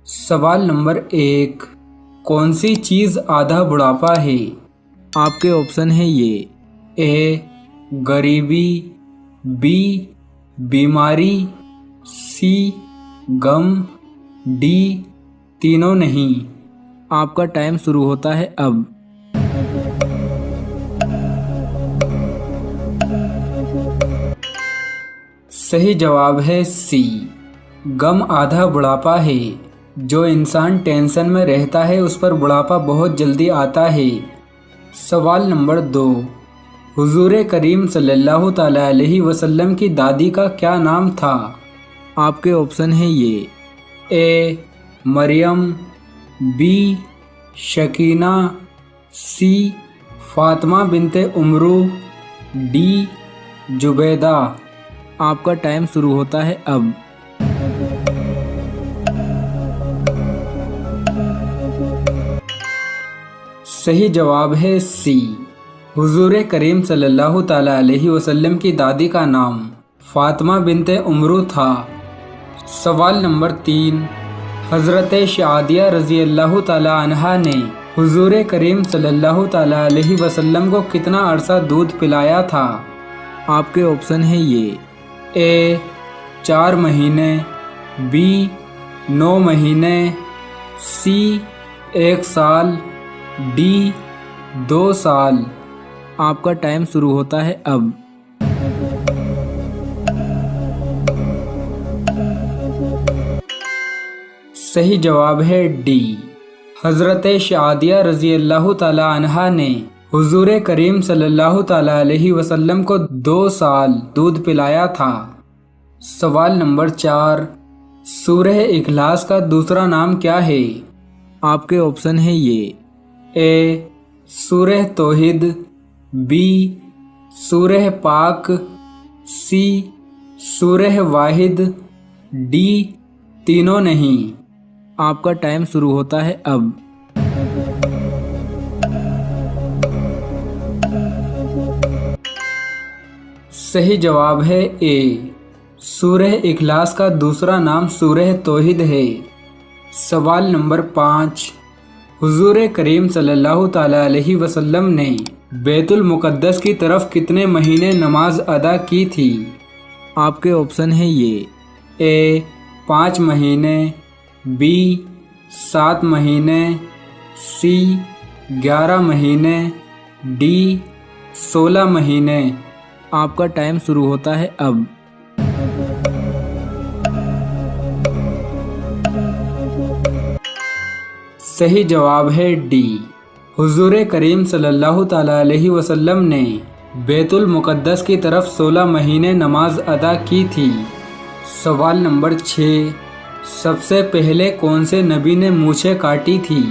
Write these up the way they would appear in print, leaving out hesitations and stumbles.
सवाल नंबर 1, कौन सी चीज़ आधा बुढ़ापा है? आपके ऑप्शन है ये ए गरीबी, बी बीमारी, सी गम, डी तीनों नहीं। आपका टाइम शुरू होता है अब। सही जवाब है सी, गम आधा बुढ़ापा है। जो इंसान टेंशन में रहता है उस पर बुढ़ापा बहुत जल्दी आता है। सवाल नंबर 2, हुजूर करीम सल्लल्लाहु ताला अलैहि वसल्लम की दादी का क्या नाम था? आपके ऑप्शन है ये ए मरियम, बी शकीना, सी फातिमा बिनते उमरू, डी जुबैदा। आपका टाइम शुरू होता है अब। सही जवाब है सी, हुजूर करीम सल्लल्लाहु ताला अलैहि वसल्लम की दादी का नाम फातिमा बिनते उमरू था। सवाल नंबर 3, हज़रत शादिया रज़ी अल्लाह ताला अन्हा ने हुजूर करीम सल्लल्लाहु ताला अलैहि वसल्लम को कितना अरसा दूध पिलाया था? आपके ऑप्शन है ये ए 4 महीने, बी 9 महीने, सी 1 साल, डी 2 साल। आपका टाइम शुरू होता है अब। सही जवाब है डी, हज़रत शादिया रज़ी अल्लाह ताला अन्हा ने हुजूर करीम सल्लल्लाहु ताला अलैहि वसल्लम को 2 साल दूध पिलाया था। सवाल नंबर 4, सूरह इखलास का दूसरा नाम क्या है? आपके ऑप्शन है ये ए सूरह तौहीद, बी सूरह पाक, सी सूरह वाहिद, डी तीनों नहीं। आपका टाइम शुरू होता है अब। सही जवाब है ए, सूरह इखलास का दूसरा नाम सूरह तौहीद है। सवाल नंबर 5, हुजूर करीम सल्लल्लाहु ताला अलैहि वसल्लम ने बैतुल मुक़द्दस की तरफ कितने महीने नमाज अदा की थी? आपके ऑप्शन है ये ए 5 महीने, बी 7 महीने, सी 11 महीने, डी 16 महीने। आपका टाइम शुरू होता है अब। सही जवाब है डी, हुजूर करीम सल्लल्लाहु ताला अलैहि वसल्लम ने बैतुल मुक़द्दस की तरफ 16 महीने नमाज अदा की थी। सवाल नंबर 6, सबसे पहले कौन से नबी ने मूछें काटी थी?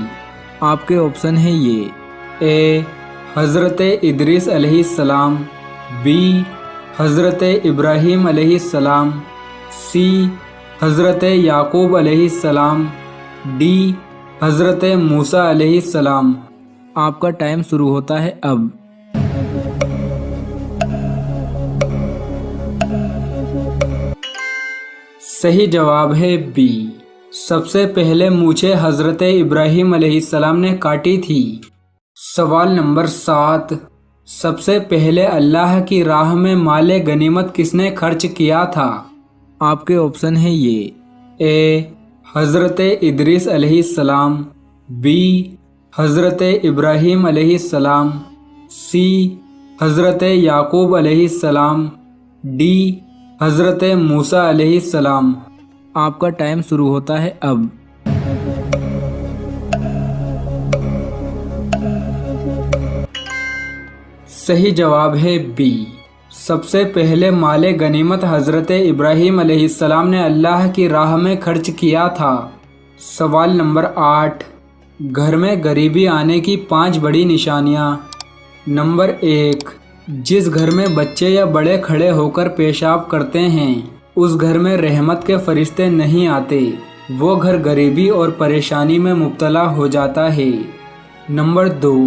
आपके ऑप्शन है ये ए हज़रत इदरीस अलैहिस्सलाम, बी हज़रत इब्राहीम अलैहिस्सलाम, सी हज़रत याकूब अलैहिस्सलाम, डी हज़रत मूसा अलैहिस्सलाम। आपका टाइम शुरू होता है अब। सही जवाब है बी, सबसे पहले मूछें हज़रत इब्राहीम अलैहिस्सलाम ने काटी थी। सवाल नंबर 7, सबसे पहले अल्लाह की राह में माले गनीमत किसने खर्च किया था? आपके ऑप्शन है ये ए हज़रत इदरीस अलैहिस्सलाम, बी हज़रत इब्राहीम अलैहिस्सलाम, सी हज़रत याकूब अलैहिस्सलाम, डी हज़रत मूसा अलैहिस्सलाम। आपका टाइम शुरू होता है अब। सही जवाब है बी, सबसे पहले माले गनीमत हज़रत इब्राहीम अलैहिस्सलाम ने अल्लाह की राह में खर्च किया था। सवाल नंबर 8, घर में गरीबी आने की 5 बड़ी निशानियाँ। नंबर 1, जिस घर में बच्चे या बड़े खड़े होकर पेशाब करते हैं उस घर में रहमत के फरिश्ते नहीं आते, वो घर गरीबी और परेशानी में मुब्तला हो जाता है। नंबर 2,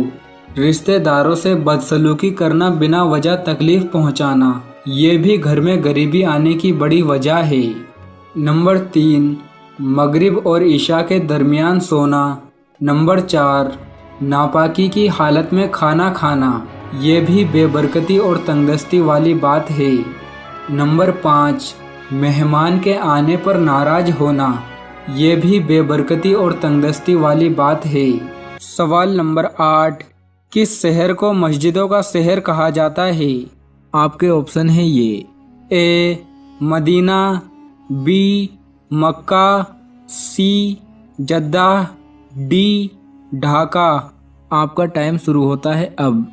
रिश्तेदारों से बदसलूकी करना, बिना वजह तकलीफ पहुंचाना, ये भी घर में गरीबी आने की बड़ी वजह है। नंबर 3, मगरिब और ईशा के दरमियान सोना। नंबर 4, नापाकी की हालत में खाना खाना, ये भी बेबरकती और तंगदस्ती वाली बात है। नंबर 5, मेहमान के आने पर नाराज होना, ये भी बेबरकती और तंगदस्ती वाली बात है। सवाल नंबर 8, किस शहर को मस्जिदों का शहर कहा जाता है? आपके ऑप्शन है ये: ए मदीना, बी मक्का, सी जद्दा, डी ढाका। आपका टाइम शुरू होता है अब।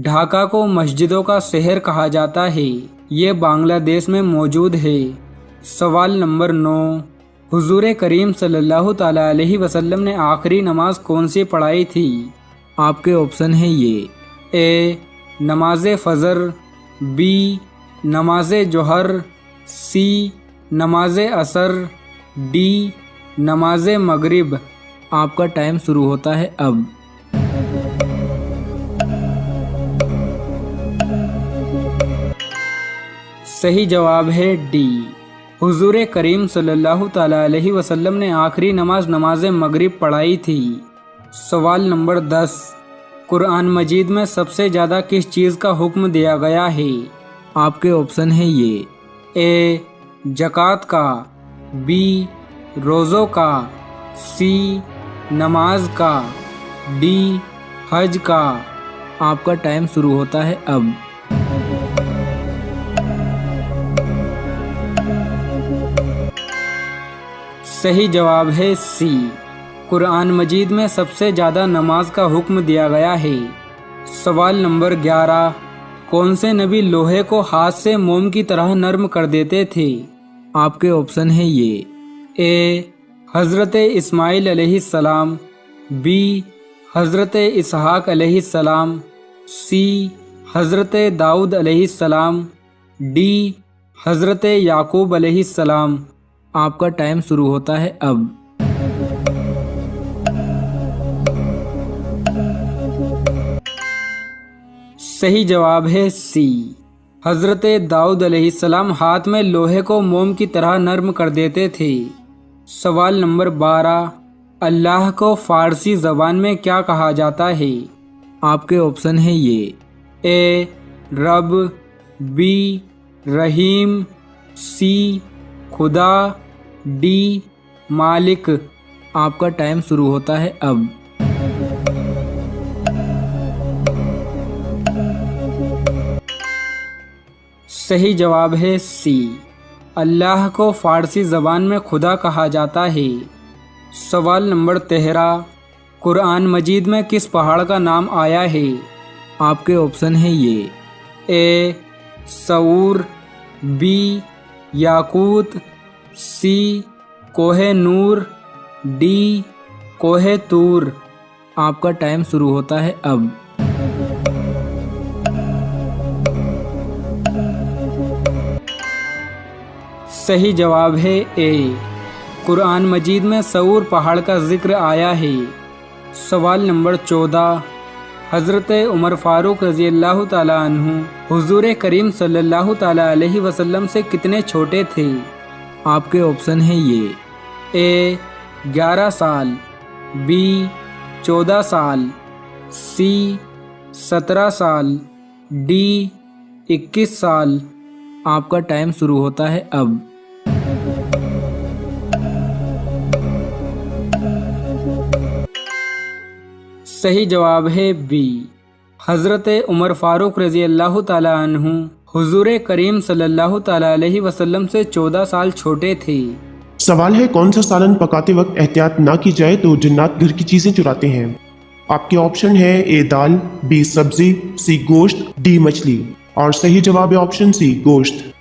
ढाका को मस्जिदों का शहर कहा जाता है। ये बांग्लादेश में मौजूद है। सवाल नंबर 9, हुजूर करीम सल्लल्लाहु ताला अलैहि वसल्लम ने आखिरी नमाज कौन सी पढ़ाई थी? आपके ऑप्शन है ये: ए नमाज फजर, बी नमाज जोहर, सी नमाज असर, डी नमाज मगरिब। आपका टाइम शुरू होता है अब। सही जवाब है डी। हुजूर करीम सल्लल्लाहु ताला अलैहि वसल्लम ने आखिरी नमाज नमाज मगरिब पढ़ाई थी। सवाल नंबर 10, कुरान मजीद में सबसे ज़्यादा किस चीज़ का हुक्म दिया गया है? आपके ऑप्शन है ये: ए ज़कात का, बी रोज़ों का, सी नमाज का, डी हज का। आपका टाइम शुरू होता है अब। सही जवाब है सी। कुरान मजीद में सबसे ज़्यादा नमाज का हुक्म दिया गया है। सवाल नंबर 11, कौन से नबी लोहे को हाथ से मोम की तरह नरम कर देते थे? आपके ऑप्शन है ये: ए हज़रत इस्माइल अलैहिस्सलाम, बी हज़रत इसहाक अलैहिस्सलाम, सी हज़रत दाऊद अलैहिस्सलाम, डी हज़रत याकूब अलैहिस्सलाम। आपका टाइम शुरू होता है अब। सही जवाब है सी। हज़रत दाऊद अलैहिस्सलाम हाथ में लोहे को मोम की तरह नरम कर देते थे। सवाल नंबर 12, अल्लाह को फ़ारसी ज़बान में क्या कहा जाता है? आपके ऑप्शन है ये: ए रब, बी रहीम, सी खुदा, डी मालिक। आपका टाइम शुरू होता है अब। सही जवाब है सी। अल्लाह को फ़ारसी ज़बान में खुदा कहा जाता है। सवाल नंबर 13, कुरान मजीद में किस पहाड़ का नाम आया है? आपके ऑप्शन है ये: ए सऊर, बी याकूत, सी कोहे नूर, डी कोहे तूर। आपका टाइम शुरू होता है अब। सही जवाब है ए। कुरान मजीद में सऊर पहाड़ का जिक्र आया है। सवाल नंबर 14, हज़रत उमर फ़ारूक रज़ी अल्लाह ताला अन्हु हुज़ूर करीम सल्लल्लाहु ताला अलैहि वसल्लम से कितने छोटे थे? आपके ऑप्शन है ये: ए 11 साल, बी 14 साल, सी 17 साल, डी 21 साल। आपका टाइम शुरू होता है अब। सही जवाब है बी। हज़रत उमर फ़ारूक रज़ी अल्लाह ताला अन्हु हुज़ूर करीम सल्लल्लाहु ताला अलैहि वसल्लम से 14 साल छोटे थे। सवाल है, कौन सा सालन पकाते वक्त एहतियात ना की जाए तो जिन्नात घर की चीजें चुराते हैं? आपके ऑप्शन है: ए दाल, बी सब्जी, सी गोश्त, डी मछली। और सही जवाब है ऑप्शन सी गोश्त।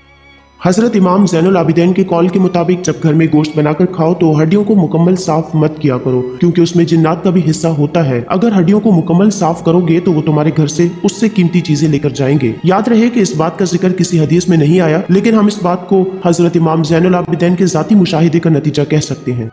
हजरत इमाम ज़ैनुल आबिदीन के कॉल के मुताबिक जब घर में गोश्त बनाकर खाओ तो हड्डियों को मुकम्मल साफ मत किया करो, क्योंकि उसमें जिन्नात का भी हिस्सा होता है। अगर हड्डियों को मुकम्मल साफ करोगे तो वो तुम्हारे घर से उससे कीमती चीजें लेकर जाएंगे। याद रहे कि इस बात का जिक्र किसी हदीस में नहीं आया, लेकिन हम इस बात को हजरत इमाम ज़ैनुल आबिदीन के ज़ाती मुशाहिदे का नतीजा कह सकते हैं।